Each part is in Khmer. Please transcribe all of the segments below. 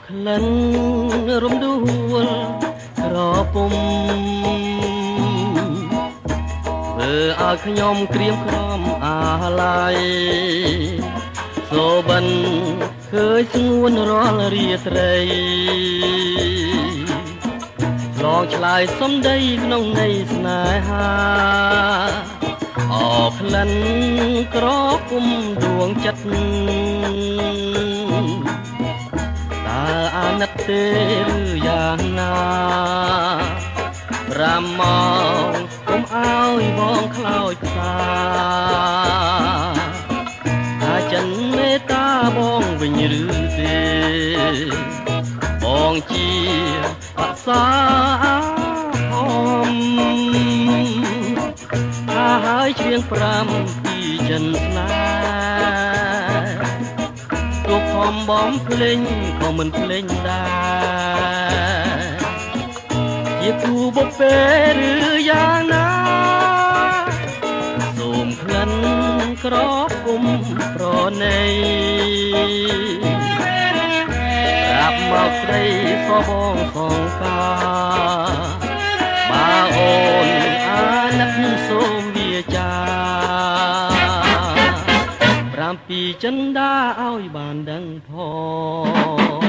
ក្លិនរំដួលក្រពុំធ្វើឲ្យខ្ញុំក្រៀមក្រំអាឡ័យសូបិនឃើញស្ងួនរាល់រាត្រីឆ្លងឆ្លើយសំដីក្នុងន័យស្នេហាអរក្លិនក្រពុំដួងចិត្តអាណិតទេឬយ៉ាងណា5ម៉ោងកុំអើយបងខ្លោចផ្សាថាចិនមេត្តាបងវិញឬទេបងជាអសាហមថាហើយច្រៀង5ពីចិនស្នេហ៍ទុកខំបំភ្លេងក៏មិនភ្លេងដែរជាគូបុព្វេឬយ៉ាងណាសូមក្លិនក្រពុំប្រណីប្រាប់មកស្រីសបងសងការបើអូនអាណិតសូមវាចាពីចិនដាឲ្យបានដឹងផង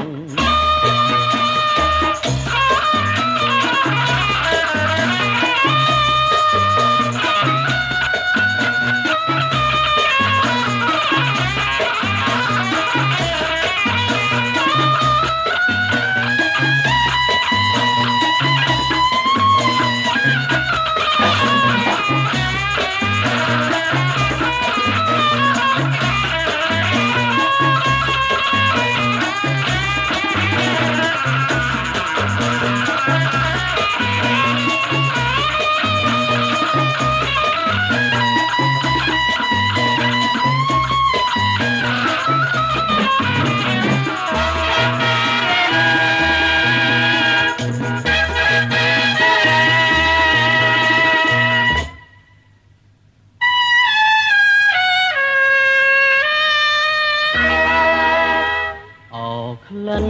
ក្លិន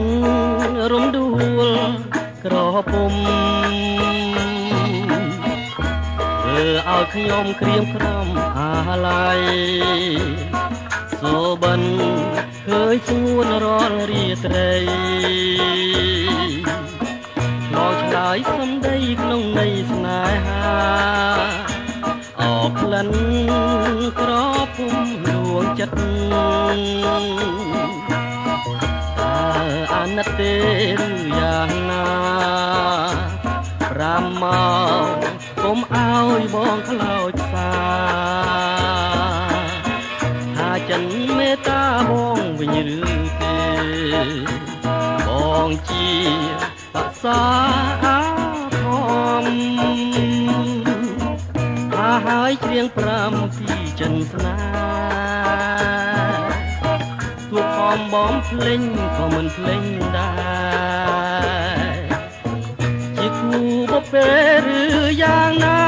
រំដួលក្រពុំធ្វើឲ្យខ្ញុំក្រៀមក្រំអាឡ័យសូបិនឃើញស្ងួនរាល់រាត្រីឆ្លងឆ្លើយសំដីក្នុងន័យស្នេហាអរក្លិនក្រពុំលួងចិត្តអាណិតទេឬយ៉ាងណា5ម៉ោងកុំអើយបងខ្លោចផ្សាថាចិនមេត្តាបងវិញឬទេបងជាបសាធំថាហើយច្រៀង5ពីចិនស្នេហ៍ទួខំបំភ្លេងក៏មិនភ្លេងដែរជាគូបុព្វេឬយ៉ាងណា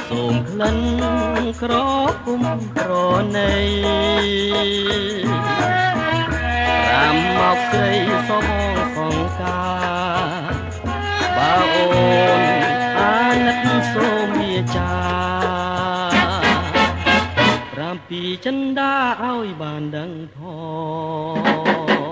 សូមក្លិនក្រពុំប្រណី5មកស្រីសបងសងការបើអូនអាណិតសូមវាចា7ពីចិនដាឲ្យបានដឹងផង